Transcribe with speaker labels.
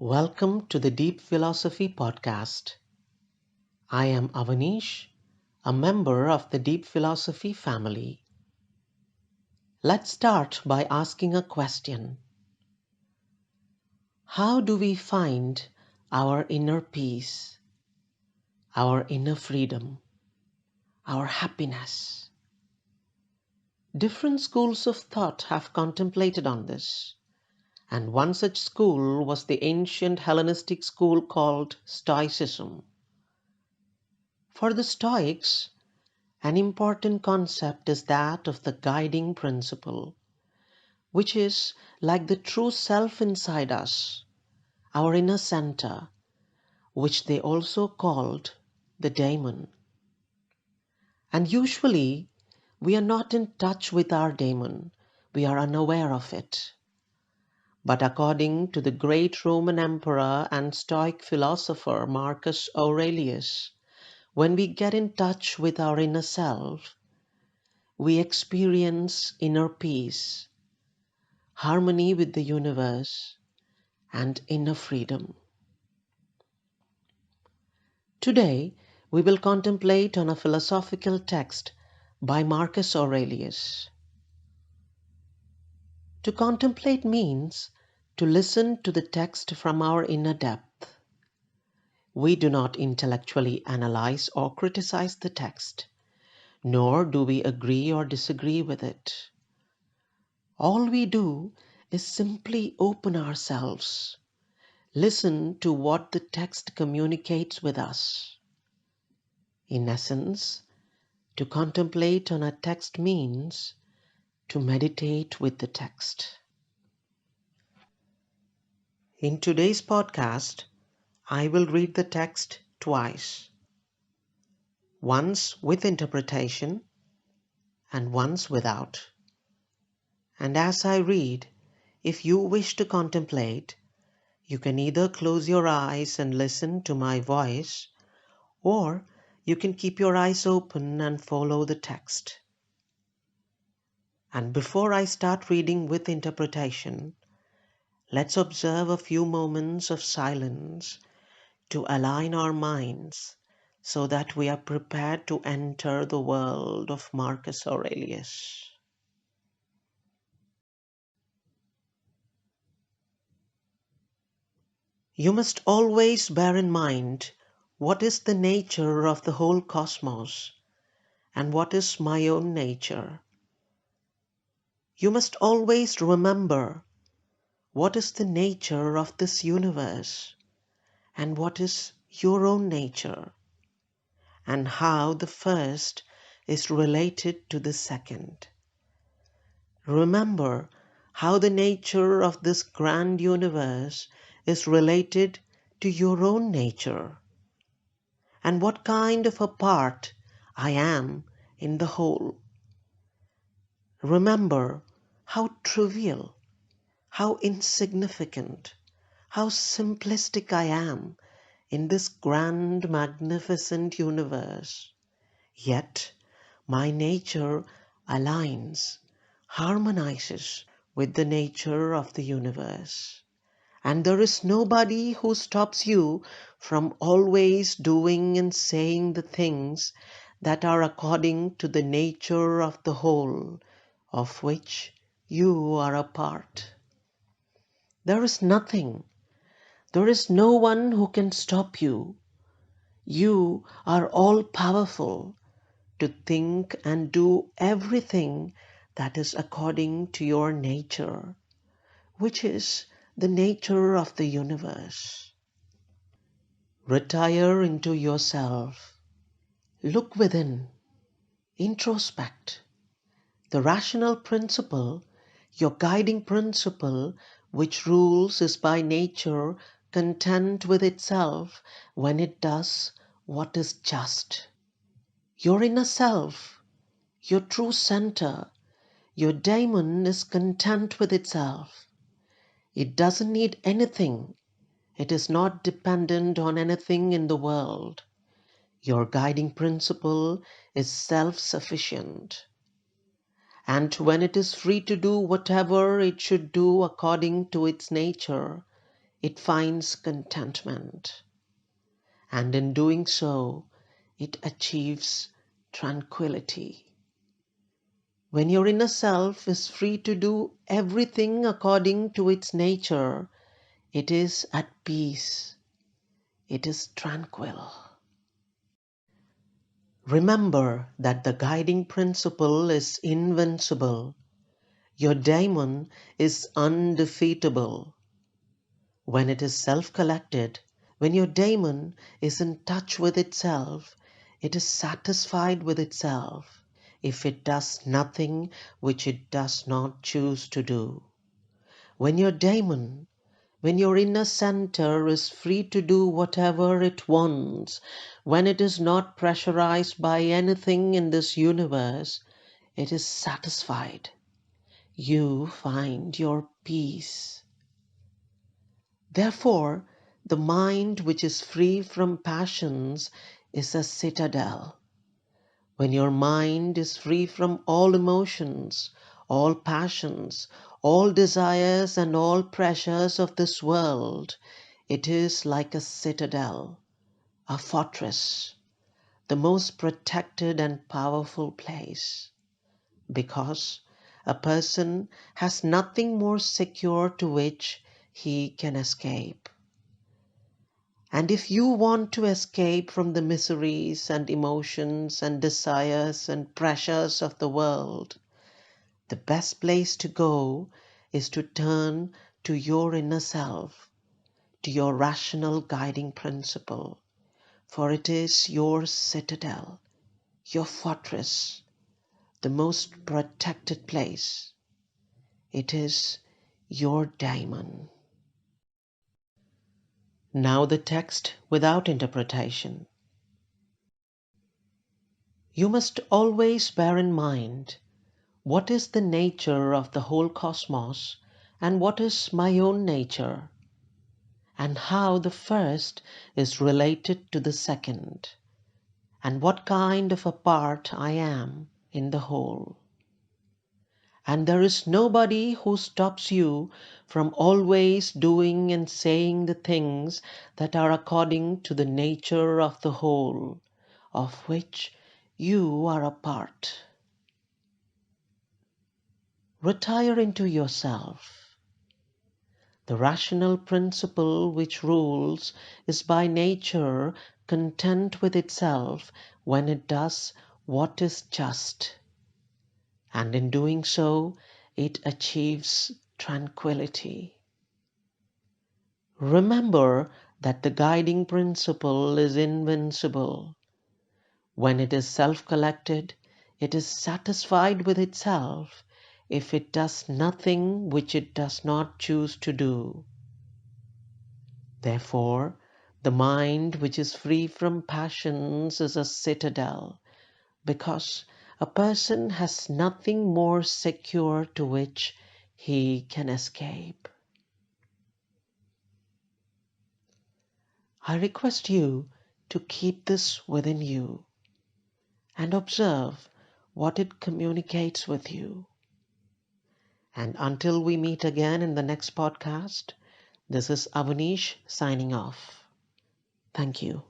Speaker 1: Welcome to the Deep Philosophy Podcast. I am Avaneesh, a member of the Deep Philosophy family. Let's start by asking a question. How do we find our inner peace, our inner freedom, our happiness? Different schools of thought have contemplated on this, and one such school was the ancient Hellenistic school called Stoicism. For the Stoics, an important concept is that of the guiding principle, which is like the true self inside us, our inner center, which they also called the daemon. And usually, we are not in touch with our daemon, we are unaware of it. But according to the great Roman emperor and Stoic philosopher Marcus Aurelius, when we get in touch with our inner self, we experience inner peace, harmony with the universe, and inner freedom. Today, we will contemplate on a philosophical text by Marcus Aurelius. To contemplate means to listen to the text from our inner depth. We do not intellectually analyze or criticize the text, nor do we agree or disagree with it. All we do is simply open ourselves, listen to what the text communicates with us. In essence, to contemplate on a text means to meditate with the text. In today's podcast, I will read the text twice, once with interpretation and once without. And as I read, if you wish to contemplate, you can either close your eyes and listen to my voice, or you can keep your eyes open and follow the text. And before I start reading with interpretation, let's observe a few moments of silence to align our minds so that we are prepared to enter the world of Marcus Aurelius. You must always bear in mind what is the nature of the whole cosmos and what is my own nature. You must always remember what is the nature of this universe and what is your own nature, and how the first is related to the second. Remember how the nature of this grand universe is related to your own nature, and what kind of a part I am in the whole. Remember how trivial, how insignificant, how simplistic I am in this grand, magnificent universe. Yet my nature aligns, harmonizes with the nature of the universe. And there is nobody who stops you from always doing and saying the things that are according to the nature of the whole, of which you are a part. There is nothing, there is no one who can stop you. You are all powerful to think and do everything that is according to your nature, which is the nature of the universe. Retire into yourself. Look within. Introspect. The rational principle, your guiding principle, which rules is by nature content with itself when it does what is just. Your inner self, your true center, your daemon is content with itself. It doesn't need anything. It is not dependent on anything in the world. Your guiding principle is self-sufficient. And when it is free to do whatever it should do according to its nature, it finds contentment. And in doing so, it achieves tranquility. When your inner self is free to do everything according to its nature, it is at peace. It is tranquil. Remember that the guiding principle is invincible. Your daemon is undefeatable. When it is self-collected, when your daemon is in touch with itself, it is satisfied with itself if it does nothing which it does not choose to do. When your daemon, when your inner center is free to do whatever it wants, when it is not pressurized by anything in this universe, it is satisfied. You find your peace. Therefore, the mind which is free from passions is a citadel. When your mind is free from all emotions, all passions, all desires and all pressures of this world, it is like a citadel, a fortress, the most protected and powerful place, because a person has nothing more secure to which he can escape. And if you want to escape from the miseries and emotions and desires and pressures of the world, the best place to go is to turn to your inner self, to your rational guiding principle, for it is your citadel, your fortress, the most protected place. It is your daemon. Now the text without interpretation. You must always bear in mind what is the nature of the whole cosmos and what is my own nature, and how the first is related to the second, and what kind of a part I am in the whole. And there is nobody who stops you from always doing and saying the things that are according to the nature of the whole, of which you are a part. Retire into yourself. The rational principle which rules is by nature content with itself when it does what is just, and in doing so it achieves tranquility. Remember that the guiding principle is invincible. When it is self-collected, it is satisfied with itself if it does nothing which it does not choose to do. Therefore, the mind which is free from passions is a citadel, because a person has nothing more secure to which he can escape. I request you to keep this within you and observe what it communicates with you. And until we meet again in the next podcast, this is Avaneesh signing off. Thank you.